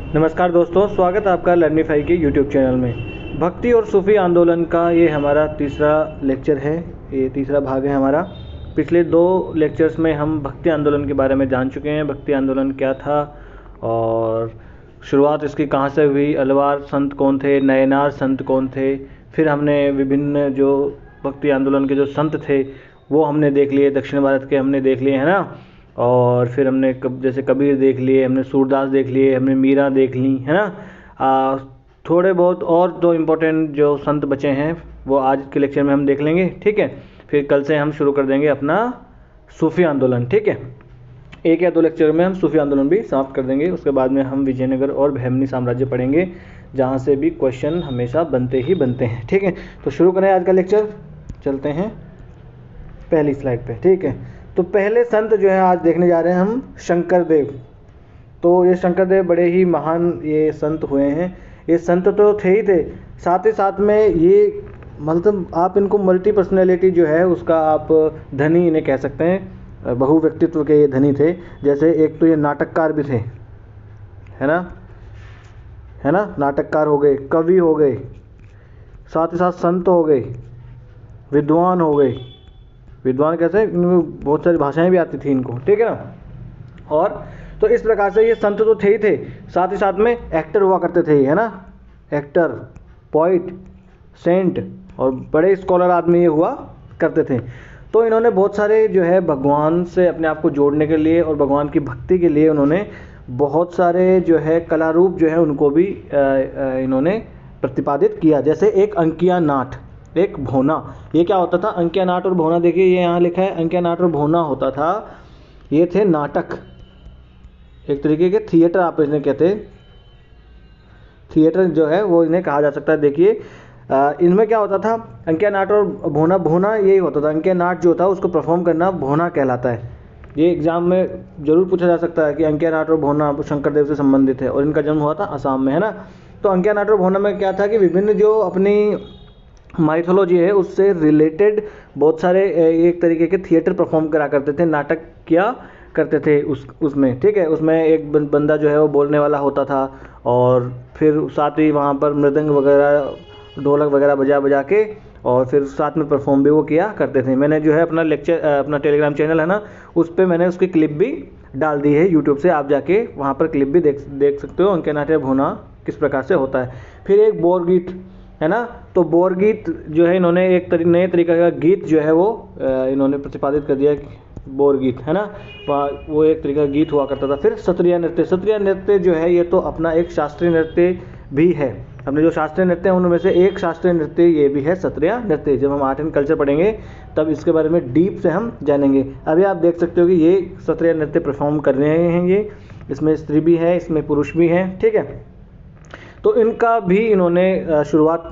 नमस्कार दोस्तों, स्वागत है आपका लर्निफाई के यूट्यूब चैनल में। भक्ति और सूफी आंदोलन का ये हमारा तीसरा लेक्चर है, ये तीसरा भाग है हमारा। पिछले 2 लेक्चर्स में हम भक्ति आंदोलन के बारे में जान चुके हैं, भक्ति आंदोलन क्या था और शुरुआत इसकी कहाँ से हुई, अलवार संत कौन थे, नयनार संत कौन थे। फिर हमने विभिन्न जो भक्ति आंदोलन के जो संत थे वो हमने देख लिए, दक्षिण भारत के हमने देख लिए, है ना। और फिर हमने जैसे कबीर देख लिए, हमने सूरदास देख लिए, हमने मीरा देख ली, है ना। थोड़े बहुत और 2 इम्पोर्टेंट जो संत बचे हैं वो आज के लेक्चर में हम देख लेंगे, ठीक है। फिर कल से हम शुरू कर देंगे अपना सूफी आंदोलन, ठीक है। 1 या 2 लेक्चर में हम सूफी आंदोलन भी समाप्त कर देंगे। उसके बाद में हम विजयनगर और बहमनी साम्राज्य पढ़ेंगे, जहाँ से भी क्वेश्चन हमेशा बनते ही बनते हैं, ठीक है। तो शुरू करें आज का लेक्चर, चलते हैं पहली स्लाइड पे, ठीक है। तो पहले संत जो है आज देखने जा रहे हैं हम शंकर देव। तो ये शंकर देव बड़े ही महान ये संत हुए हैं। ये संत तो थे ही थे, साथ ही साथ में ये मतलब आप इनको मल्टी पर्सनैलिटी जो है उसका आप धनी इन्हें कह सकते हैं, बहु व्यक्तित्व के ये धनी थे। जैसे एक तो ये नाटककार भी थे, है ना, नाटककार हो गए, कवि हो गए, साथ ही साथ संत हो गए, विद्वान हो गए। विद्वान कैसे, इनको बहुत सारी भाषाएं भी आती थी इनको, ठीक है ना। और तो इस प्रकार से ये संत तो थे ही थे, साथ ही साथ में एक्टर हुआ करते थे, है ना। एक्टर, पोइट, सेंट और बड़े स्कॉलर आदमी ये हुआ करते थे। तो इन्होंने बहुत सारे जो है भगवान से अपने आप को जोड़ने के लिए और भगवान की भक्ति के लिए उन्होंने बहुत सारे जो है कला रूप जो है उनको भी इन्होंने प्रतिपादित किया। जैसे एक अंकिया नाट, एक भोना। ये क्या होता था, अंकिया नाट और भोना। देखिए ये यहाँ लिखा है, अंकिया नाट और भोना होता था, ये थे नाटक, एक तरीके के थिएटर आप इन्हें कहते हैं। थिएटर जो है वो इन्हें कहा जा सकता है। देखिए इनमें क्या होता था, अंकिया नाट और भोना। भोना यही होता था, अंकिया नाट जो था उसको परफॉर्म करना भोना कहलाता है। ये एग्जाम में जरूर पूछा जा सकता है कि अंकिया नाट और भोना शंकर देव से संबंधित है और इनका जन्म हुआ था असम में, है ना। तो अंकिया नाट और भोना में क्या था कि विभिन्न जो अपनी माइथोलॉजी है उससे रिलेटेड बहुत सारे एक तरीके के थिएटर परफॉर्म करा करते थे, नाटक किया करते थे उसमें, ठीक है। उसमें एक बंदा जो है वो बोलने वाला होता था और फिर साथ ही वहाँ पर मृदंग वगैरह, ढोलक वगैरह बजा बजा के और फिर साथ में परफॉर्म भी वो किया करते थे। मैंने जो है अपना लेक्चर, अपना टेलीग्राम चैनल है ना, उस पर मैंने उसकी क्लिप भी डाल दी है यूट्यूब से, आप जाके वहाँ पर क्लिप भी देख सकते हो, अंकिया नाट या भोना किस प्रकार से होता है। फिर एक बोरगीत, है ना। तो बोरगीत जो है इन्होंने एक नए तरीके का गीत जो है वो इन्होंने प्रतिपादित कर दिया, बोरगीत, है ना। वो एक तरीका का गीत हुआ करता था। फिर सत्रिया नृत्य। सत्रिया नृत्य जो है ये तो अपना एक शास्त्रीय नृत्य भी है। हमने जो शास्त्रीय नृत्य हैं उनमें से एक शास्त्रीय नृत्य ये भी है, सत्रिया नृत्य। जब हम आर्ट एंड कल्चर पढ़ेंगे तब इसके बारे में डीप से हम जानेंगे। अभी आप देख सकते हो कि ये सत्रिया नृत्य परफॉर्म कर रहे हैं, ये इसमें स्त्री भी है, इसमें पुरुष भी हैं, ठीक है। तो इनका भी इन्होंने शुरुआत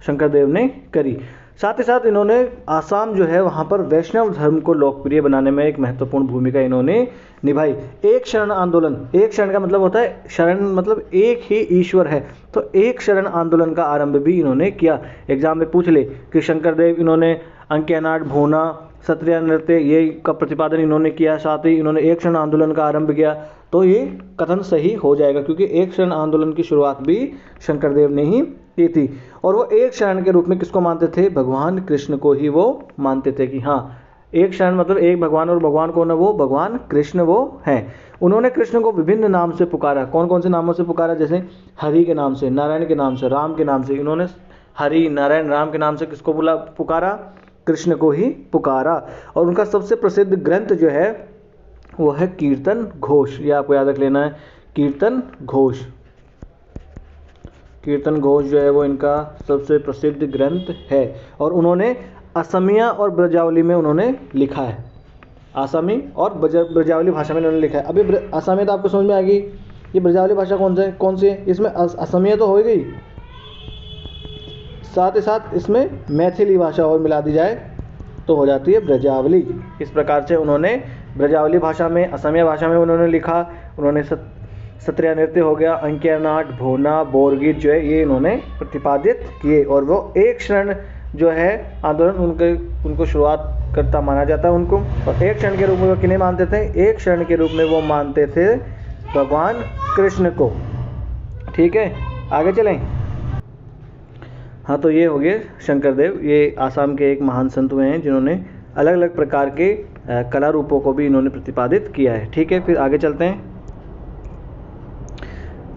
शंकर देव ने करी। साथ ही साथ इन्होंने आसाम जो है वहाँ पर वैष्णव धर्म को लोकप्रिय बनाने में एक महत्वपूर्ण भूमिका इन्होंने निभाई। एक शरण आंदोलन, एक शरण का मतलब होता है, शरण मतलब एक ही ईश्वर है, तो एक शरण आंदोलन का आरंभ भी इन्होंने किया। एग्जाम में पूछ ले कि शंकर देव इन्होंने अंकिया नाट, भोना, सत्रिया नृत्य ये का प्रतिपादन इन्होंने किया, साथ ही इन्होंने एक शरण आंदोलन का आरंभ किया, तो ये कथन सही हो जाएगा, क्योंकि एक शरण आंदोलन की शुरुआत भी शंकर देव ने ही की थी। और वो एक शरण के रूप में किसको मानते थे, भगवान कृष्ण को ही वो मानते थे कि हाँ एक शरण मतलब एक भगवान, और भगवान कौन है, वो भगवान कृष्ण वो हैं। उन्होंने कृष्ण को विभिन्न नाम से पुकारा। कौन कौन से नामों से पुकारा, जैसे हरि के नाम से, नारायण के नाम से, राम के नाम से। इन्होंने हरि, नारायण, राम के नाम से किसको पुकारा, कृष्ण को ही पुकारा। और उनका सबसे प्रसिद्ध ग्रंथ जो है वो है कीर्तन घोष। ये आपको याद रख लेना है, कीर्तन घोष। कीर्तन घोष जो है वो इनका सबसे प्रसिद्ध ग्रंथ है। और उन्होंने असमिया और ब्रजावली में उन्होंने लिखा है, आसामी और ब्रजावली भाषा में उन्होंने लिखा है। अभी असमिया तो आपको समझ में आ गई, ये ब्रजावली भाषा कौन सी है, इसमें असमिया तो हो गई, साथ ही साथ इसमें मैथिली भाषा और मिला दी जाए तो हो जाती है ब्रजावली। इस प्रकार से उन्होंने ब्रजावली भाषा में, असमिया भाषा में उन्होंने लिखा। उन्होंने सत्रिया नृत्य हो गया, अंकिया नाट, भोना, बोरगीत जो है ये इन्होंने प्रतिपादित किए। और वो एक शरण जो है आंदोलन उनको शुरुआत करता माना जाता है उनको। और एक शरण के रूप में वो किन्हें मानते थे, एक शरण के रूप में वो मानते थे भगवान कृष्ण को। ठीक है, आगे चलें। हाँ, तो ये हो गए शंकरदेव। ये आसाम के एक महान संत हुए हैं जिन्होंने अलग अलग प्रकार के कला रूपों को भी इन्होंने प्रतिपादित किया है। ठीक है, फिर आगे चलते हैं।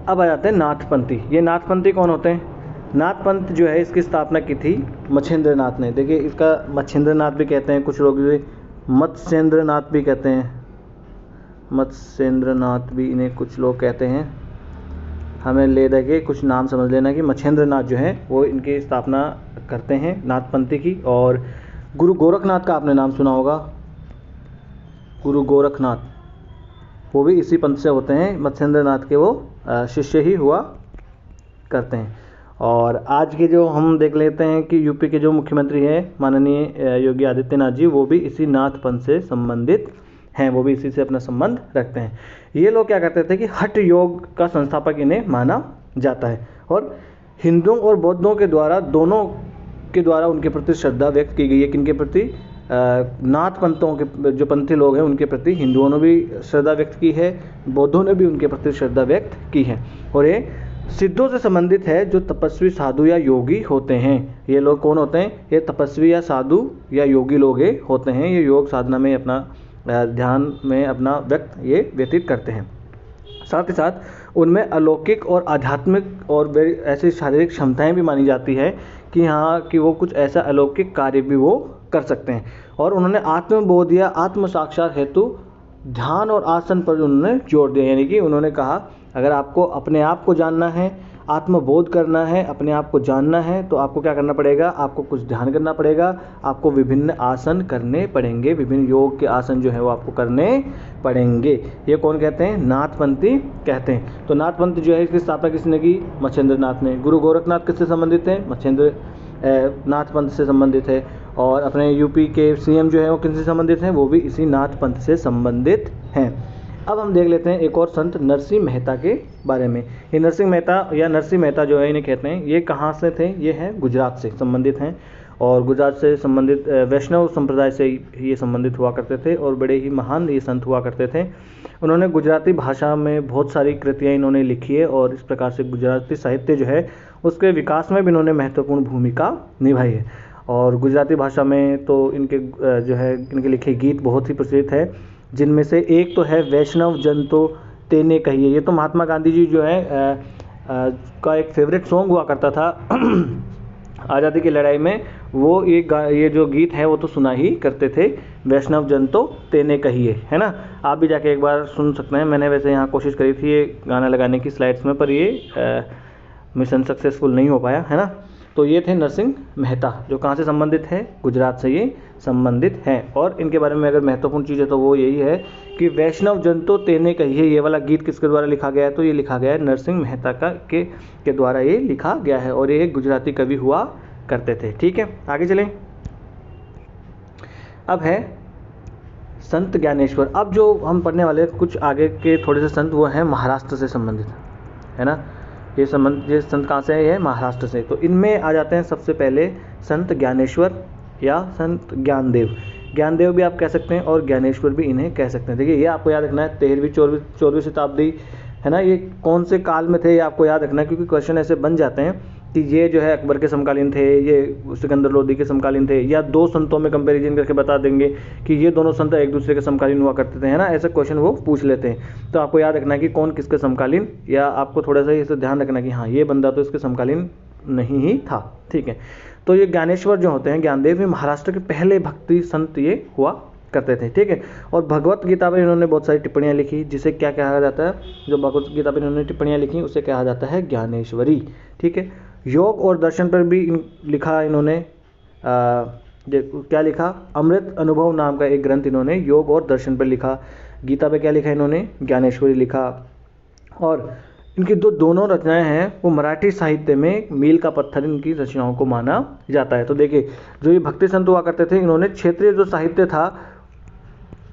अब आ जाते हैं नाथपंथी। ये नाथपंथी कौन होते हैं? नाथपंथ जो है इसकी स्थापना की थी मच्छेंद्रनाथ ने। देखिए, इसका मच्छेंद्रनाथ भी कहते हैं, कुछ लोग इसे मत्स्येंद्रनाथ भी कहते हैं, मत्स्येंद्रनाथ भी इन्हें कुछ लोग कहते हैं। हमें ले दे के कुछ नाम समझ लेना कि मच्छेंद्रनाथ जो है वो इनकी स्थापना करते हैं नाथपंथी की। और गुरु गोरखनाथ का आपने नाम सुना होगा, गुरु गोरखनाथ, वो भी इसी पंथ से होते हैं। मत्स्येंद्रनाथ के वो शिष्य ही हुआ करते हैं। और आज के जो हम देख लेते हैं कि यूपी के जो मुख्यमंत्री हैं माननीय योगी आदित्यनाथ जी, वो भी इसी नाथ पंथ से संबंधित हैं, वो भी इसी से अपना संबंध रखते हैं। ये लोग क्या करते थे कि हठ योग का संस्थापक इन्हें माना जाता है। और हिंदुओं और बौद्धों के द्वारा, दोनों के द्वारा उनके प्रति श्रद्धा व्यक्त की गई है। किनके प्रति? नाथ पंथों के जो पंथी लोग हैं उनके प्रति हिंदुओं ने भी श्रद्धा व्यक्त की है, बौद्धों ने भी उनके प्रति श्रद्धा व्यक्त की है। और ये सिद्धों से संबंधित है, जो तपस्वी, साधु या योगी होते हैं। ये लोग कौन होते हैं? ये तपस्वी या साधु या योगी लोग होते हैं। ये योग साधना में अपना ध्यान में अपना व्यतीत करते हैं। साथ ही साथ उनमें अलौकिक और आध्यात्मिक और ऐसी शारीरिक क्षमताएं भी मानी जाती है कि हाँ, कि वो कुछ ऐसा अलौकिक कार्य भी वो कर सकते हैं। और उन्होंने आत्मबोध या आत्म साक्षात हेतु ध्यान और आसन पर उन्होंने जोर दिया। यानी कि उन्होंने कहा, अगर आपको अपने आप को जानना है, आत्मबोध करना है, अपने आप को जानना है, तो आपको क्या करना पड़ेगा? आपको कुछ ध्यान करना पड़ेगा, आपको विभिन्न आसन करने पड़ेंगे, विभिन्न योग के आसन जो है वो आपको करने पड़ेंगे। ये कौन कहते हैं? नाथपंथी कहते हैं। तो नाथपंथी जो है इसकी स्थापना किसने की? मच्छेंद्रनाथ ने। गुरु गोरखनाथ किससे संबंधित है? मच्छेंद्र नाथ पंथ से संबंधित है। और अपने यूपी के सीएम जो है वो किनसे संबंधित हैं? वो भी इसी नाथ पंथ से संबंधित हैं। अब हम देख लेते हैं एक और संत नरसिंह मेहता के बारे में। ये नरसिंह मेहता या नरसिंह मेहता जो है इन्हें कहते हैं। ये कहाँ से थे? ये हैं गुजरात से संबंधित हैं। और गुजरात से संबंधित वैष्णव संप्रदाय से ये संबंधित हुआ करते थे और बड़े ही महान ये संत हुआ करते थे। उन्होंने गुजराती भाषा में बहुत सारी कृतियाँ इन्होंने लिखी है और इस प्रकार से गुजराती साहित्य जो है उसके विकास में भी इन्होंने महत्वपूर्ण भूमिका निभाई है। और गुजराती भाषा में तो इनके जो है इनके लिखे गीत बहुत ही प्रचलित है, जिनमें से एक तो है वैष्णव जन तो तेने कहिए। ये तो महात्मा गांधी जी जो है का एक फेवरेट सॉन्ग हुआ करता था आज़ादी की लड़ाई में। वो ये जो गीत है वो तो सुना ही करते थे, वैष्णव जन तो तेने कहिए, है ना। आप भी जाके एक बार सुन सकते हैं। मैंने वैसे यहाँ कोशिश करी थी ये गाना लगाने की स्लाइड्स में, पर ये मिशन सक्सेसफुल नहीं हो पाया, है ना। तो ये थे नरसिंह मेहता, जो कहाँ से संबंधित है? गुजरात से ये संबंधित हैं। और इनके बारे में अगर महत्वपूर्ण चीज़ है तो वो यही है कि वैष्णव जन तो तेने कहिए, ये वाला गीत किसके द्वारा लिखा गया है? तो ये लिखा गया है नरसिंह मेहता के द्वारा ये लिखा गया है। और ये गुजराती कवि हुआ करते थे। ठीक है, आगे चलें। अब है संत ज्ञानेश्वर। अब जो हम पढ़ने वाले कुछ आगे के थोड़े से संत वो हैं महाराष्ट्र से संबंधित, है ना। ये संत कहाँ से है? ये महाराष्ट्र से। तो इनमें आ जाते हैं सबसे पहले संत ज्ञानेश्वर या संत ज्ञानदेव। ज्ञानदेव भी आप कह सकते हैं और ज्ञानेश्वर भी इन्हें कह सकते हैं। देखिए, ये आपको याद रखना है 13वीं 14वीं शताब्दी, है ना। ये कौन से काल में थे ये आपको याद रखना है, क्योंकि क्वेश्चन ऐसे बन जाते हैं कि ये जो है अकबर के समकालीन थे, ये सिकंदर लोदी के समकालीन थे, या दो संतों में कंपैरिजन करके बता देंगे कि ये दोनों संत एक दूसरे के समकालीन हुआ करते थे, है ना। ऐसे क्वेश्चन वो पूछ लेते हैं। तो आपको याद रखना है कि कौन किसके समकालीन, या आपको थोड़ा सा इसे ध्यान रखना कि हाँ, ये बंदा तो इसके समकालीन नहीं ही था। ठीक है, तो ये ज्ञानेश्वर जो होते हैं, ज्ञानदेव, ये महाराष्ट्र के पहले भक्ति संत ये हुआ करते थे। ठीक है, और भगवत गीता पर इन्होंने बहुत सारी टिप्पणियाँ लिखी, जिसे क्या कहा जाता है? जो भगवत गीता पर इन्होंने टिप्पणियाँ लिखी उसे कहा जाता है ज्ञानेश्वरी। ठीक है, योग और दर्शन पर भी लिखा इन्होंने। क्या लिखा? अमृत अनुभव नाम का एक ग्रंथ इन्होंने योग और दर्शन पर लिखा। गीता पे क्या लिखा इन्होंने? ज्ञानेश्वरी लिखा। और इनकी दोनों रचनाएं हैं वो मराठी साहित्य में मील का पत्थर इनकी रचनाओं को माना जाता है। तो देखिए, जो ये भक्ति संत हुआ करते थे, इन्होंने क्षेत्रीय जो साहित्य था,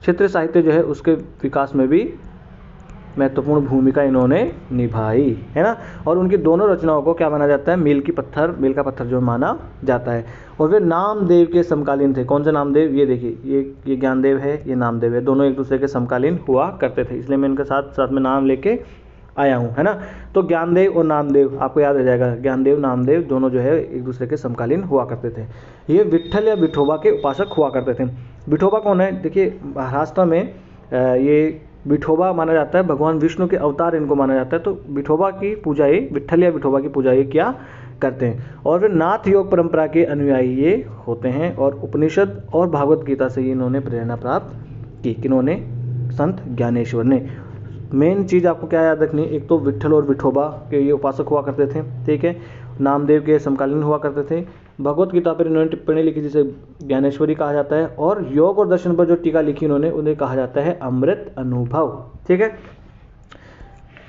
क्षेत्रीय साहित्य जो है उसके विकास में भी महत्वपूर्ण भूमिका इन्होंने निभाई, है ना। और उनकी दोनों रचनाओं को क्या माना जाता है? मील का पत्थर जो माना जाता है। और वे नामदेव के समकालीन थे। कौन से नामदेव? ये देखिए, ये ज्ञानदेव है, ये नामदेव है, दोनों एक दूसरे के समकालीन हुआ करते थे। इसलिए मैं इनके साथ साथ में नाम लेके आया हूँ, है ना। तो ज्ञानदेव और नामदेव आपको याद रह जाएगा, ज्ञानदेव नामदेव दोनों जो है एक दूसरे के समकालीन हुआ करते थे। ये विट्ठल या विठोबा के उपासक हुआ करते थे। विठोबा कौन है? देखिए महाराष्ट्र में ये विठोबा माना जाता है, भगवान विष्णु के अवतार इनको माना जाता है। तो विठोबा की पूजा ये, विट्ठल या विठोबा की पूजा ये क्या करते हैं। और वे नाथ योग परंपरा के अनुयायी ये होते हैं और उपनिषद और भागवत गीता से इन्होंने प्रेरणा प्राप्त की। किन्होंने? संत ज्ञानेश्वर ने। मेन चीज़ आपको क्या याद रखनी है, एक तो विट्ठल और विठोबा के ये उपासक हुआ करते थे, ठीक है। नामदेव के समकालीन हुआ करते थे। भगवत गीता पर इन्होंने टिप्पणी लिखी जिसे ज्ञानेश्वरी कहा जाता है। और योग और दर्शन पर जो टीका लिखी इन्होंने, उन्हें कहा जाता है अमृत अनुभव, ठीक है।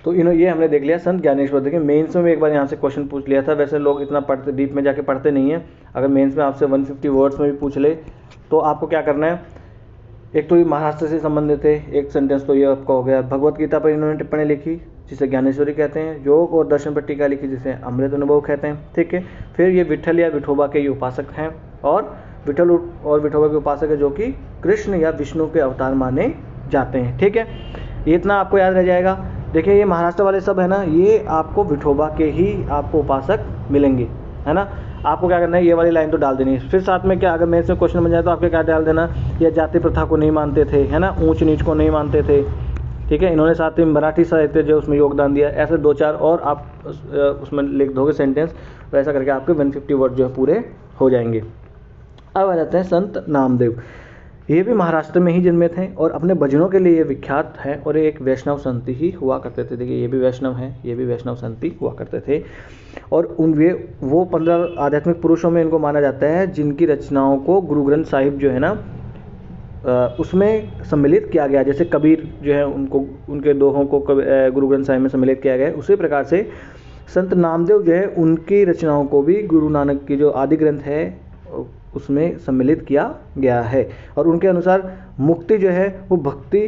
तो ये हमने देख लिया संत ज्ञानेश्वर। देखिए मेंस में एक बार यहाँ से क्वेश्चन पूछ लिया था, वैसे लोग इतना पढ़ते डीप में जाके पढ़ते नहीं है। अगर मेंस में आपसे 150 वर्ड्स में भी पूछ ले तो आपको क्या करना है, एक तो ये महाराष्ट्र से संबंधित है, एक सेंटेंस तो ये आपका हो गया। भगवत गीता पर इन्होंने टिप्पणी लिखी जिसे ज्ञानेश्वरी कहते हैं। योग और दर्शन पर टीका लिखी जिसे अमृत अनुभव कहते हैं, ठीक है। फिर ये विट्ठल या विठोबा के ये उपासक हैं और विट्ठल और विठोबा के उपासक है जो कि कृष्ण या विष्णु के अवतार माने जाते हैं, ठीक है। ये इतना आपको याद रह जाएगा। देखिए ये महाराष्ट्र वाले सब है ना, ये आपको विठोबा के ही आपको उपासक मिलेंगे, है ना। आपको क्या करना है, ये वाली लाइन तो डाल देनी है। फिर साथ में क्या, अगर मेरे से क्वेश्चन बन जाए तो आपके क्या डाल देना, ये जाति प्रथा को नहीं मानते थे, है ना, ऊंच नीच को नहीं मानते थे, ठीक है। इन्होंने साथ में मराठी साहित्य जो उसमें योगदान दिया, ऐसे 2-4 और आप उसमें लिख दोगे सेंटेंस, तो ऐसा करके आपके 150 वर्ड जो है पूरे हो जाएंगे। अब आ जाते हैं संत नामदेव। ये भी महाराष्ट्र में ही जन्मे थे और अपने भजनों के लिए विख्यात हैं और एक वैष्णव संत ही हुआ करते थे। देखिए ये भी वैष्णव हैं, ये भी वैष्णव संत ही हुआ करते थे। और वो 15 आध्यात्मिक पुरुषों में इनको माना जाता है जिनकी रचनाओं को गुरु ग्रंथ साहिब जो है ना उसमें सम्मिलित किया गया। जैसे कबीर जो है उनको, उनके दोहों को गुरु ग्रंथ साहिब में सम्मिलित किया गया है, उसी प्रकार से संत नामदेव जो है उनकी रचनाओं को भी गुरु नानक की जो आदि ग्रंथ है उसमें सम्मिलित किया गया है। और उनके अनुसार मुक्ति जो है वो भक्ति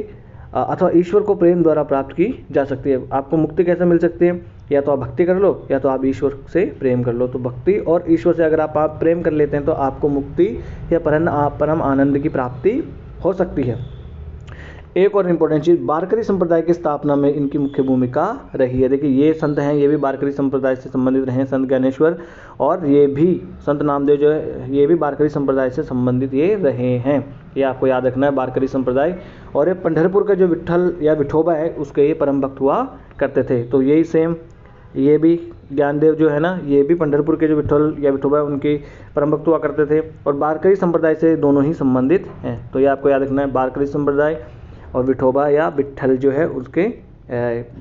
अथवा ईश्वर को प्रेम द्वारा प्राप्त की जा सकती है। आपको मुक्ति कैसे मिल सकती है, या तो आप भक्ति कर लो या तो आप ईश्वर से प्रेम कर लो। तो भक्ति और ईश्वर से अगर आप प्रेम कर लेते हैं तो आपको मुक्ति या परम आनंद की प्राप्ति हो सकती है। एक और इम्पोर्टेंट चीज़, वारकरी संप्रदाय की स्थापना में इनकी मुख्य भूमिका रही है। देखिए ये संत हैं, ये भी वारकरी संप्रदाय से संबंधित रहे हैं, संत ज्ञानेश्वर, और ये भी संत नामदेव जो है ये भी वारकरी संप्रदाय से संबंधित ये रहे हैं। ये आपको याद रखना है, वारकरी संप्रदाय। और ये पंढरपुर का जो विट्ठल या विठोबा है उसके ये परम भक्त हुआ करते थे। तो यही सेम ये भी ज्ञानदेव जो है ना, ये भी पंढरपुर के जो विट्ठल या विठोबा है उनके परम भक्त हुआ करते थे और वारकरी संप्रदाय से दोनों ही संबंधित हैं। तो ये आपको याद रखना है, वारकरी संप्रदाय और विठोबा या विट्ठल जो है उसके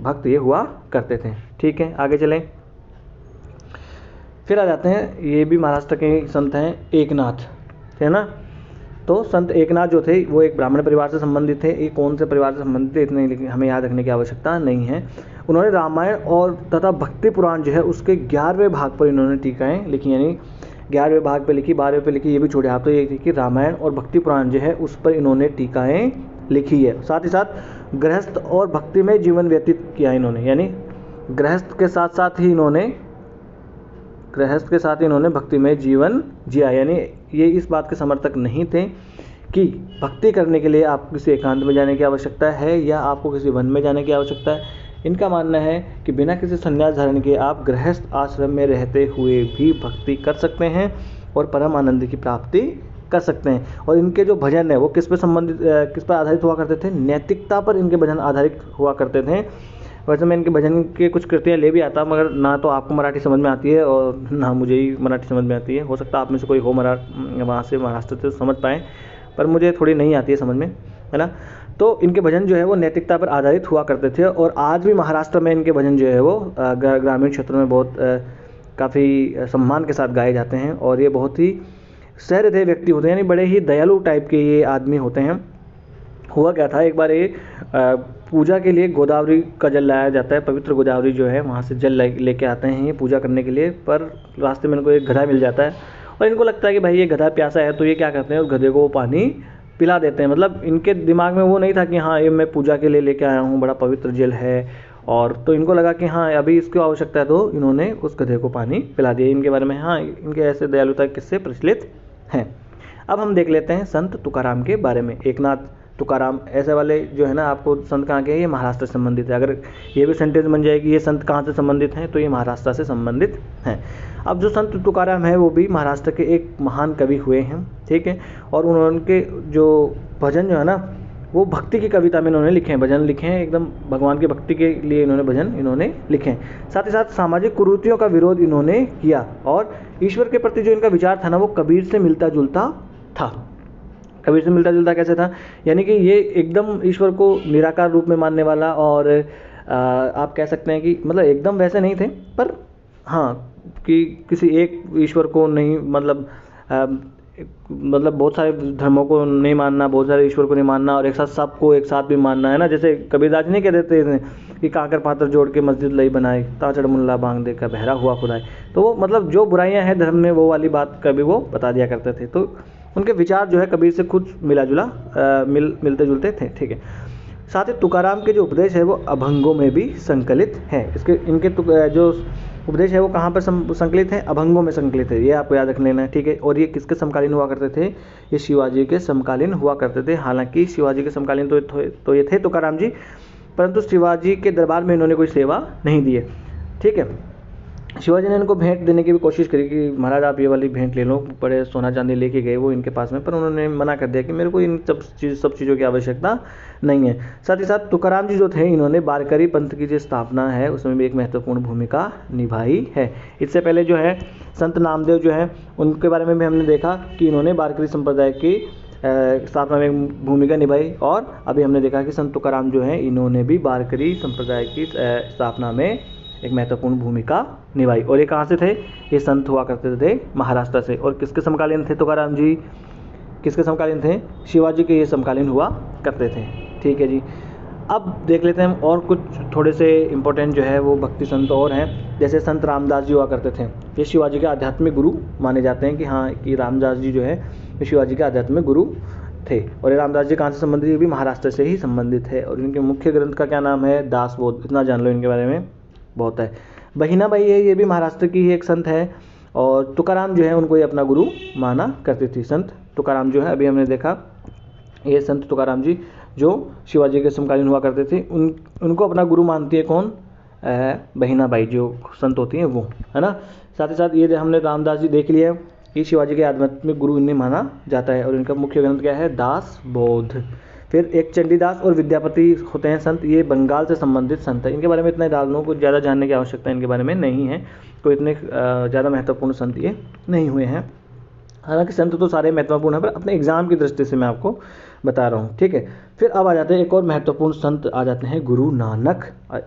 भक्त ये हुआ करते थे, ठीक है। आगे चलें, फिर आ जाते हैं, ये भी महाराष्ट्र के संत हैं एकनाथ, है ना। तो संत एकनाथ जो थे वो एक ब्राह्मण परिवार से संबंधित थे। ये कौन से परिवार से संबंधित थे इतने हमें याद रखने की आवश्यकता नहीं है। उन्होंने रामायण और तथा भक्ति पुराण जो है उसके 11वें भाग पर इन्होंने टीकाएँ लिखी, यानी 11वें भाग पे लिखी, 12वें पे लिखी, ये भी छोड़े आप। तो ये कि रामायण और भक्ति पुराण जो है उस पर इन्होंने टीकाएँ लिखी है। साथ ही साथ गृहस्थ और भक्ति में जीवन व्यतीत किया इन्होंने, यानी गृहस्थ के साथ ही इन्होंने भक्ति में जीवन जिया। यानी ये इस बात के समर्थक नहीं थे कि भक्ति करने के लिए आपको किसी एकांत में जाने की आवश्यकता है या आपको किसी वन में जाने की आवश्यकता है। इनका मानना है कि बिना किसी संन्यास धारण के आप गृहस्थ आश्रम में रहते हुए भी भक्ति कर सकते हैं और परम आनंद की प्राप्ति कर सकते हैं। और इनके जो भजन है वो किस पर आधारित हुआ करते थे, नैतिकता पर इनके भजन आधारित हुआ करते थे। वैसे मैं इनके भजन के कुछ कृतियाँ ले भी आता, मगर ना तो आपको मराठी समझ में आती है और ना मुझे ही मराठी समझ में आती है। हो सकता है आप में से कोई हो वहाँ से महाराष्ट्र से समझ पाएँ, पर मुझे थोड़ी नहीं आती है समझ में, है ना। तो इनके भजन जो है वो नैतिकता पर आधारित हुआ करते थे और आज भी महाराष्ट्र में इनके भजन जो है वो ग्रामीण क्षेत्रों में बहुत काफ़ी सम्मान के साथ गाए जाते हैं। और ये बहुत ही सहृदय व्यक्ति होते हैं, यानी बड़े ही दयालु टाइप के ये आदमी होते हैं। हुआ क्या था, एक बार ये पूजा के लिए गोदावरी का जल लाया जाता है, पवित्र गोदावरी जो है वहाँ से जल लेके आते हैं ये पूजा करने के लिए। पर रास्ते में इनको एक गधा मिल जाता है और इनको लगता है कि भाई ये गधा प्यासा है, तो ये क्या करते हैं उस गधे को वो पानी पिला देते हैं। मतलब इनके दिमाग में वो नहीं था कि हाँ ये मैं पूजा के लिए लेके आया हूँ, बड़ा पवित्र जल है, और तो इनको लगा कि हाँ अभी इसकी आवश्यकता है, तो इन्होंने उस गधे को पानी पिला दिया। इनके बारे में हाँ इनके ऐसे दयालुता किस्से प्रचलित हैं। अब हम देख लेते हैं संत तुकाराम के बारे में। एकनाथ तुकाराम, ऐसे वाले जो है ना आपको संत कहाँ के हैं, ये महाराष्ट्र से संबंधित है। अगर ये भी सेंटेंस बन जाएगी ये संत कहाँ से संबंधित हैं, तो ये महाराष्ट्र से संबंधित हैं। अब जो संत तुकाराम है वो भी महाराष्ट्र के एक महान कवि हुए हैं, ठीक है। और उनके जो भजन जो है ना वो भक्ति की कविता में इन्होंने लिखे हैं, भजन लिखे हैं, एकदम भगवान की भक्ति के लिए इन्होंने भजन इन्होंने लिखे हैं। साथ ही साथ सामाजिक कुरीतियों का विरोध इन्होंने किया और ईश्वर के प्रति जो इनका विचार था ना वो कबीर से मिलता जुलता था। कबीर से मिलता जुलता कैसे था, यानी कि ये एकदम ईश्वर को निराकार रूप में मानने वाला, और आप कह सकते हैं कि मतलब एकदम वैसे नहीं थे, पर हाँ कि किसी एक ईश्वर को नहीं, मतलब बहुत सारे धर्मों को नहीं मानना, बहुत सारे ईश्वर को नहीं मानना, और एक साथ सबको एक साथ भी मानना है ना। जैसे कबीरदास नहीं कह देते थे कि काकर पात्र जोड़ के मस्जिद लई बनाई, ताचड़ मुल्ला बांग दे का बहरा हुआ खुदाई। तो वो मतलब जो बुराइयां हैं धर्म में वो वाली बात कभी वो बता दिया करते थे। तो उनके विचार जो है कबीर से खुद मिला जुला मिलते जुलते थे, ठीक है। साथ ही तुकाराम के जो उपदेश है वो अभंगों में भी संकलित हैं। इनके जो उपदेश है वो कहाँ पर संकलित है, अभंगों में संकलित है, ये आपको याद रख लेना है, ठीक है। और ये किसके समकालीन हुआ करते थे, ये शिवाजी के समकालीन हुआ करते थे। हालांकि शिवाजी के समकालीन तो ये थे तुकाराम जी, परंतु शिवाजी के दरबार में इन्होंने कोई सेवा नहीं दी है, ठीक है। शिवाजी ने इनको भेंट देने की भी कोशिश करी कि महाराज आप ये वाली भेंट ले लो, बड़े सोना चांदी लेके गए वो इनके पास में, पर उन्होंने मना कर दिया कि मेरे को इन सब चीज़ों की आवश्यकता नहीं है। साथ ही साथ तुकाराम जी जो थे इन्होंने वारकरी पंथ की जो स्थापना है उसमें भी एक महत्वपूर्ण भूमिका निभाई है। इससे पहले जो है संत नामदेव जो है उनके बारे में भी हमने देखा कि इन्होंने वारकरी संप्रदाय की स्थापना में भूमिका निभाई, और अभी हमने देखा कि संत तुकाराम जो हैं इन्होंने भी वारकरी संप्रदाय की स्थापना में एक महत्वपूर्ण भूमिका निभाई। और ये कहाँ से थे, ये संत हुआ करते थे महाराष्ट्र से। और किसके समकालीन थे तुकाराम जी, किसके समकालीन थे, शिवाजी के ये समकालीन हुआ करते थे, ठीक है जी। अब देख लेते हैं हम और कुछ थोड़े से इम्पोर्टेंट जो है वो भक्ति संत और हैं। जैसे संत रामदास जी हुआ करते थे, ये शिवाजी के आध्यात्मिक गुरु माने जाते हैं कि हाँ कि रामदास जी जो है ये शिवाजी के आध्यात्मिक गुरु थे। और ये रामदास जी कहाँ से संबंधित, ये भी महाराष्ट्र से ही संबंधित है। और इनके मुख्य ग्रंथ का क्या नाम है, दासबोध, इतना जान लो इनके बारे में बहुत है। बहिनाबाई है, ये भी महाराष्ट्र की ही एक संत है, और तुकाराम जो है उनको ये अपना गुरु माना करती थी। संत तुकाराम जो है अभी हमने देखा, ये संत तुकाराम जी जो शिवाजी के समकालीन हुआ करते थे उनको अपना गुरु मानती है कौन, बहिनाबाई जो संत होती हैं वो, है ना। साथ ही साथ ये हमने रामदास जी देख लिया, ये शिवाजी के आध्यात्मिक गुरु इन्हें माना जाता है। और इनका मुख्य ग्रंथ क्या है, दासबोध। फिर एक चंडीदास और विद्यापति होते हैं संत, ये बंगाल से संबंधित संत है। इनके बारे में इतना डाल लो, कुछ ज़्यादा जानने की आवश्यकता इनके बारे में नहीं है, कोई इतने ज़्यादा महत्वपूर्ण संत ये नहीं हुए हैं। हालांकि संत तो सारे महत्वपूर्ण हैं, पर अपने एग्जाम की दृष्टि से मैं आपको बता रहा हूँ, ठीक है। फिर अब आ जाते हैं एक और महत्वपूर्ण संत आ जाते हैं गुरु नानक।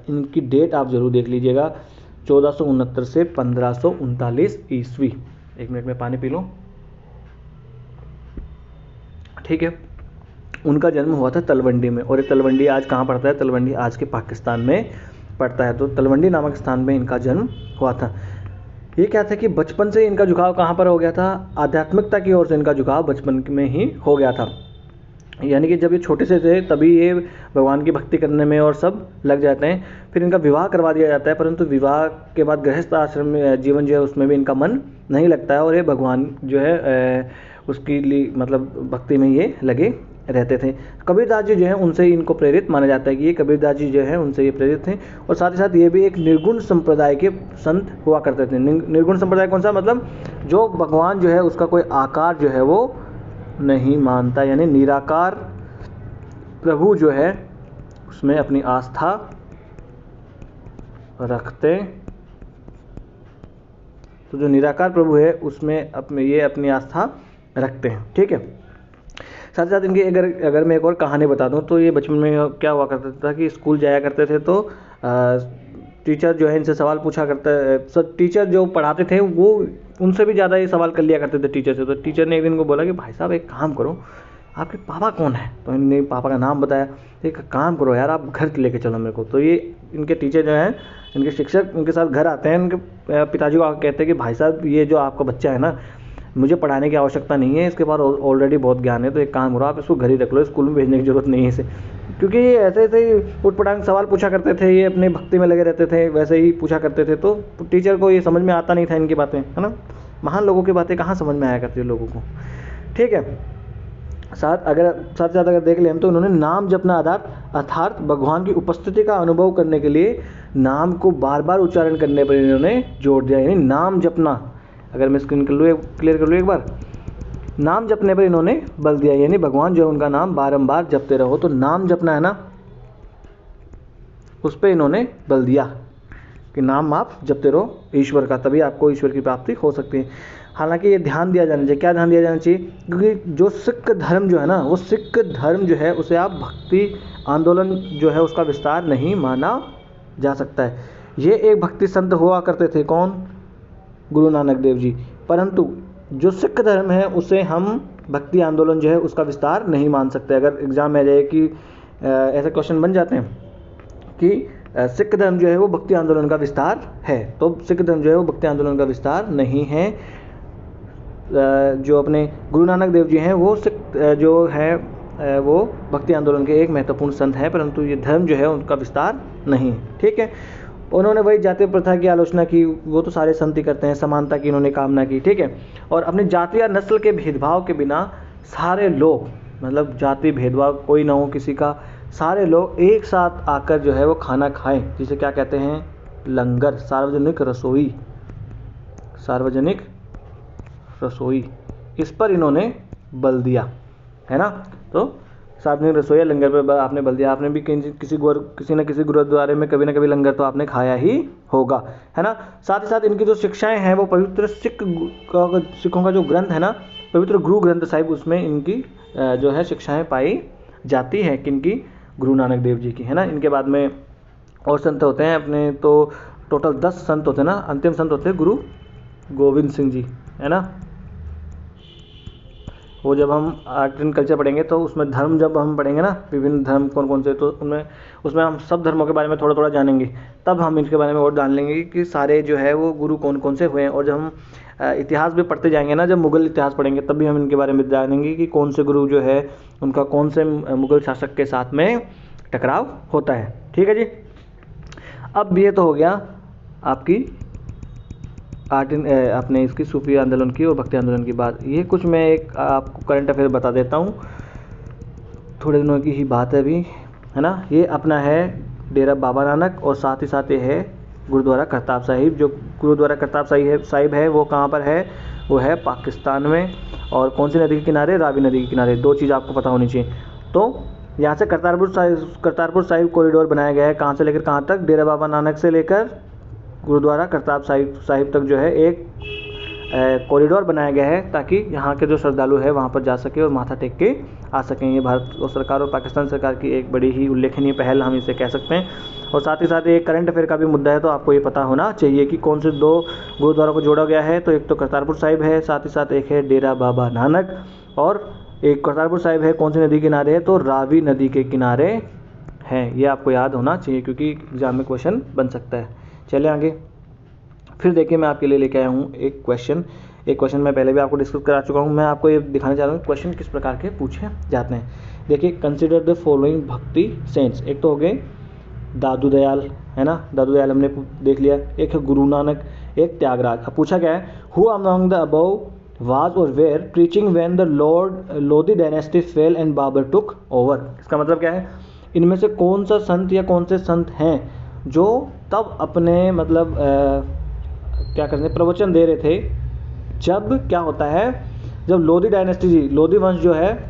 इनकी डेट आप जरूर देख लीजिएगा, 1469 से 1539 ईस्वी। एक मिनट में पानी पी लो, ठीक है। उनका जन्म हुआ था तलवंडी में, और ये तलवंडी आज कहाँ पड़ता है, तलवंडी आज के पाकिस्तान में पड़ता है। तो तलवंडी नामक स्थान में इनका जन्म हुआ था। ये क्या था कि बचपन से इनका झुकाव कहाँ पर हो गया था, आध्यात्मिकता की ओर से इनका झुकाव बचपन में ही हो गया था। यानी कि जब ये छोटे से थे तभी ये भगवान की भक्ति करने में और सब लग जाते हैं। फिर इनका विवाह करवा दिया जाता है, परंतु विवाह के बाद गृहस्थ आश्रम में जीवन जो है उसमें भी इनका मन नहीं लगता है, और ये भगवान जो है उसके लिए मतलब भक्ति में ये लगे रहते थे। कबीरदास जी जो है उनसे इनको प्रेरित माना जाता है कि ये कबीरदास जी जो है उनसे ये प्रेरित थे। और साथ ही साथ ये भी एक निर्गुण संप्रदाय के संत हुआ करते थे। निर्गुण संप्रदाय कौन सा, मतलब जो भगवान जो है उसका कोई आकार जो है वो नहीं मानता, यानी निराकार प्रभु जो है उसमें अपनी आस्था रखते। तो जो निराकार प्रभु है उसमें अपनी आस्था रखते हैं, ठीक है। साथ ही साथ इनकी अगर मैं एक और कहानी बता दूं तो ये बचपन में क्या हुआ करता था कि स्कूल जाया करते थे तो टीचर जो है इनसे सवाल पूछा करता, टीचर जो पढ़ाते थे वो उनसे भी ज़्यादा ये सवाल कर लिया करते थे टीचर से। तो टीचर ने एक दिन को बोला कि भाई साहब एक काम करो, आपके पापा कौन है, तो इन्होंने पापा का नाम बताया। एक काम करो यार, आप घर लेके चलो मेरे को। तो ये इनके टीचर जो हैं, इनके शिक्षक उनके साथ घर आते हैं, उनके पिताजी को आकर कहते हैं कि भाई साहब ये जो आपका बच्चा है ना, मुझे पढ़ाने की आवश्यकता नहीं है, इसके पास ऑलरेडी बहुत ज्ञान है, तो एक काम करो आप इसको घर ही रख लो, स्कूल में भेजने की जरूरत नहीं है इसे। क्योंकि ये ऐसे ही उटपटांग सवाल पूछा करते थे, ये अपनी भक्ति में लगे रहते थे, वैसे ही पूछा करते थे। तो टीचर को ये समझ में आता नहीं था इनकी बातें, है ना। महान लोगों की बातें कहाँ समझ में आया करती है लोगों को, ठीक है। साथ अगर देख लें तो इन्होंने नाम जपना अर्थात भगवान की उपस्थिति का अनुभव करने के लिए नाम को बार बार उच्चारण करने पर इन्होंने जोर दिया, यानी नाम जपना। अगर मैं स्क्रीन क्लियर कर लूँ एक बार, नाम जपने पर इन्होंने बल दिया, यानी भगवान जो है उनका नाम बारंबार जपते रहो। तो नाम जपना है ना, उस पर इन्होंने बल दिया कि नाम आप जपते रहो ईश्वर का, तभी आपको ईश्वर की प्राप्ति हो सकती है। हालांकि ये ध्यान दिया जाना चाहिए, क्या ध्यान दिया जाना चाहिए, क्योंकि जो सिख धर्म जो है ना, वो सिख धर्म जो है उसे आप भक्ति आंदोलन जो है उसका विस्तार नहीं माना जा सकता है। ये एक भक्ति संत हुआ करते थे, कौन, गुरु नानक देव जी, परंतु जो सिख धर्म है उसे हम भक्ति आंदोलन जो है उसका विस्तार नहीं मान सकते। अगर एग्जाम में आ जाए कि ऐसे क्वेश्चन बन जाते हैं कि सिख धर्म जो है वो भक्ति आंदोलन का विस्तार है, तो सिख धर्म जो है वो भक्ति आंदोलन का विस्तार नहीं है। जो अपने गुरु नानक देव जी हैं वो सिख जो है वो भक्ति आंदोलन के एक महत्वपूर्ण संत हैं, परंतु ये धर्म जो है उनका विस्तार नहीं है। ठीक है, उन्होंने वही जातीय प्रथा की आलोचना की, वो तो सारे संत ही करते हैं, समानता की इन्होंने कामना की। ठीक है, और अपनी जाति या नस्ल के भेदभाव के बिना सारे लोग, मतलब जाति भेदभाव कोई ना हो किसी का, सारे लोग एक साथ आकर जो है वो खाना खाएं, जिसे क्या कहते हैं, लंगर, सार्वजनिक रसोई, इस पर इन्होंने बल दिया, है ना। तो सार्वजनिक रसोई लंगर पर आपने बल दिया। आपने भी किसी न किसी गुरुद्वारे में कभी ना कभी लंगर तो आपने खाया ही होगा, है ना। साथ ही साथ इनकी जो शिक्षाएं हैं वो पवित्र सिखों का जो ग्रंथ है ना, पवित्र गुरु ग्रंथ साहिब, उसमें इनकी जो है शिक्षाएं पाई जाती हैं, किनकी, गुरु नानक देव जी की, है ना। इनके बाद में और संत होते हैं अपने, तो टोटल 10 संत होते हैं ना। अंतिम संत होते हैं गुरु गोविंद सिंह जी, है ना। वो जब हम आर्ट एंड कल्चर पढ़ेंगे तो उसमें धर्म जब हम पढ़ेंगे ना, विभिन्न धर्म कौन कौन से, तो उसमें हम सब धर्मों के बारे में थोड़ा थोड़ा जानेंगे, तब हम इनके बारे में और जान लेंगे कि सारे जो है वो गुरु कौन कौन से हुए हैं। और जब हम इतिहास भी पढ़ते जाएंगे ना, जब मुगल इतिहास पढ़ेंगे तब भी हम इनके बारे में जानेंगे कि कौन से गुरु जो है उनका कौन से मुगल शासक के साथ में टकराव होता है। ठीक है जी, अब ये तो हो गया आपकी अपने इसकी सूफी आंदोलन की और भक्ति आंदोलन की बात। ये कुछ मैं एक आपको करंट अफेयर बता देता हूँ, थोड़े दिनों की ही बात है अभी, है ना। ये अपना है डेरा बाबा नानक, और साथ ही साथ ये है गुरुद्वारा करताब साहिब। जो गुरुद्वारा करताब साहिब है वो कहाँ पर है, वो है पाकिस्तान में। और कौन सी नदी के किनारे, रावी नदी के किनारे। दो चीज़ आपको पता होनी चाहिए। तो यहाँ से करतारपुर साहिब कॉरिडोर बनाया गया है, कहाँ से लेकर कहाँ तक, डेरा बाबा नानक से लेकर गुरुद्वारा करताब साहिब तक जो है एक कॉरिडोर बनाया गया है, ताकि यहाँ के जो श्रद्धालु है वहाँ पर जा सके और माथा टेक के आ सकें। ये भारत सरकार और पाकिस्तान सरकार की एक बड़ी ही उल्लेखनीय पहल हम इसे कह सकते हैं। और साथ ही साथ एक करंट अफेयर का भी मुद्दा है, तो आपको ये पता होना चाहिए कि कौन से 2 गुरुद्वारों को जोड़ा गया है। तो एक तो करतारपुर साहिब है, साथ ही साथ एक है डेरा बाबा नानक, और एक करतारपुर साहिब है कौन सी नदी किनारे है, तो रावी नदी के किनारे हैं। ये आपको याद होना चाहिए क्योंकि एग्जाम में क्वेश्चन बन सकता है। चले आगे, फिर देखिए मैं आपके लिए लेके आया हूँ एक क्वेश्चन मैं पहले भी आपको डिस्कस करा चुका हूँ। मैं आपको ये दिखाना चाह रहा हूँ क्वेश्चन किस प्रकार के पूछे जाते हैं। देखिए, कंसिडर द फॉलोइंग भक्ति सेंट्स। एक तो हो गए दादू दयाल, है ना, दादू दयाल हमने देख लिया। एक है गुरु नानक, एक त्यागराज। अब पूछा गया है, who among the above was or were preaching when the Lodi dynasty fell and Babur took over. इसका मतलब क्या है, इनमें से कौन सा संत या कौन से संत हैं जो तब अपने मतलब क्या करते हैं, प्रवचन दे रहे थे, जब क्या होता है, जब लोधी डायनेस्टी, लोधी वंश जो है,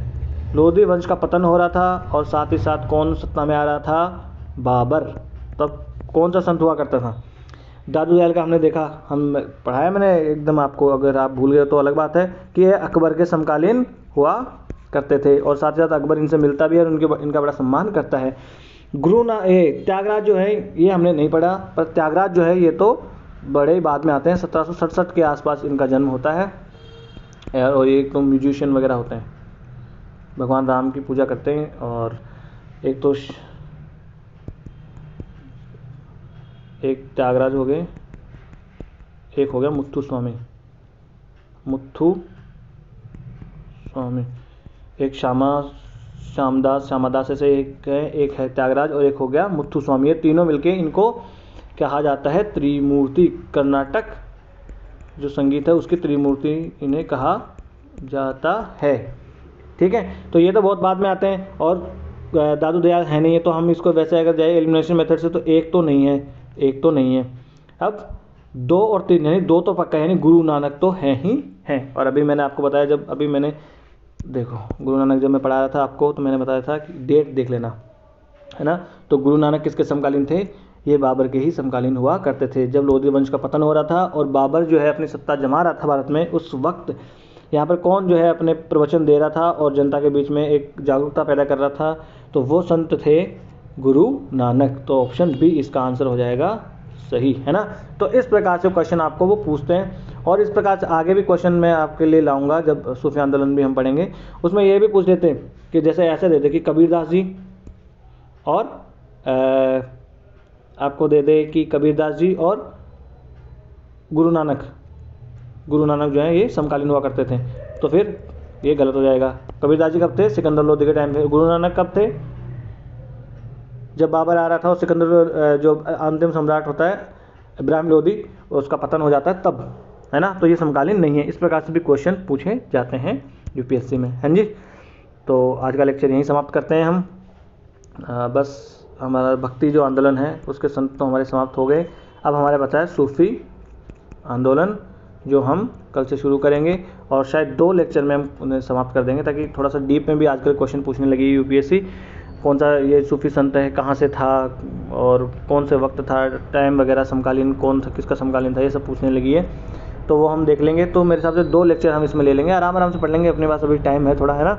लोधी वंश का पतन हो रहा था, और साथ ही साथ कौन सत्ता में आ रहा था, बाबर। तब कौन सा संत हुआ करता था, दादू दयाल का हमने देखा, हम पढ़ाया मैंने एकदम आपको, अगर आप भूल गए तो अलग बात है, कि ये अकबर के समकालीन हुआ करते थे, और साथ ही साथ अकबर इनसे मिलता भी है और इनका बड़ा सम्मान करता है। त्यागराज जो है ये हमने नहीं पढ़ा, पर त्यागराज जो है ये तो बड़े बाद में आते हैं, 1767 के आसपास इनका जन्म होता है। और एक तो म्यूजिशियन वगैरह होते हैं, भगवान राम की पूजा करते हैं। और एक त्यागराज हो गए, एक हो गया मुथु स्वामी, एक श्यामादास से एक है त्यागराज, और एक हो गया मुथु स्वामी। ये तीनों मिलके इनको कहा जाता है त्रिमूर्ति। कर्नाटक जो संगीत है उसकी त्रिमूर्ति इन्हें कहा जाता है। ठीक है। तो ये तो बहुत बाद में आते हैं, और दादू दयाल है नहीं है, तो हम इसको वैसे अगर जाए एलिमिनेशन मेथड से तो एक तो नहीं है। अब 2 और 3 यानी 2 तो पक्का है, यानी गुरु नानक तो है ही है। और अभी मैंने आपको बताया, जब अभी मैंने देखो गुरु नानक जब मैं पढ़ा रहा था आपको, तो मैंने बताया था कि डेट देख लेना, है ना। तो गुरु नानक किसके समकालीन थे? ये बाबर के ही समकालीन हुआ करते थे। जब लोधी वंश का पतन हो रहा था और बाबर जो है अपनी सत्ता जमा रहा था भारत में, उस वक्त यहाँ पर कौन जो है अपने प्रवचन दे रहा था और जनता के बीच में एक जागरूकता पैदा कर रहा था? तो वो संत थे गुरु नानक। तो ऑप्शन बी इसका आंसर हो जाएगा सही, है ना। तो इस प्रकार से क्वेश्चन आपको वो पूछते हैं, और इस प्रकार से आगे भी क्वेश्चन मैं आपके लिए लाऊंगा जब सूफी आंदोलन भी हम पढ़ेंगे। उसमें ये भी पूछ लेते हैं कि जैसे ऐसे देते कि कबीरदास जी और आपको दे दे कि कबीरदास जी और गुरु नानक जो है ये समकालीन हुआ करते थे, तो फिर ये गलत हो जाएगा। कबीरदास जी कब थे? सिकंदर लोधी के टाइम पे। गुरु नानक कब थे? जब बाबर आ रहा था और सिकंदर जो अंतिम सम्राट होता है इब्राहिम लोधी, उसका पतन हो जाता है तब, है ना। तो ये समकालीन नहीं है। इस प्रकार से भी क्वेश्चन पूछे जाते हैं यूपीएससी में, हाँ जी। तो आज का लेक्चर यहीं समाप्त करते हैं हम। बस हमारा भक्ति जो आंदोलन है उसके संत तो हमारे समाप्त हो गए। अब हमारे बचा है सूफी आंदोलन, जो हम कल से शुरू करेंगे, और शायद 2 लेक्चर में हम उन्हें समाप्त कर देंगे, ताकि थोड़ा सा डीप में भी आजकल क्वेश्चन पूछने लगी यूपीएससी। कौन सा ये सूफी संत है, कहाँ से था और कौन से वक्त था, टाइम वगैरह समकालीन कौन था, किसका समकालीन था, ये सब पूछने लगी है। तो वो हम देख लेंगे। तो मेरे हिसाब से 2 लेक्चर हम इसमें ले लेंगे, आराम से पढ़ लेंगे, अपने पास अभी टाइम है थोड़ा, है ना।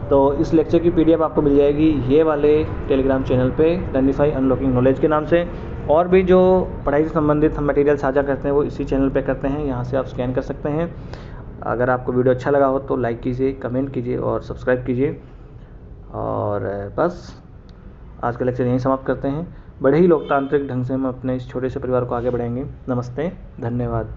तो इस लेक्चर की PDF आपको मिल जाएगी ये वाले टेलीग्राम चैनल पे, लर्निफाई अनलॉकिंग नॉलेज के नाम से। और भी जो पढ़ाई से संबंधित हम मटेरियल साझा करते हैं वो इसी चैनल पे करते हैं, यहाँ से आप स्कैन कर सकते हैं। अगर आपको वीडियो अच्छा लगा हो तो लाइक कीजिए, कमेंट कीजिए और सब्सक्राइब कीजिए। और बस आज का लेक्चर यहीं समाप्त करते हैं। बड़े ही लोकतांत्रिक ढंग से हम अपने इस छोटे से परिवार को आगे बढ़ाएंगे। नमस्ते, धन्यवाद।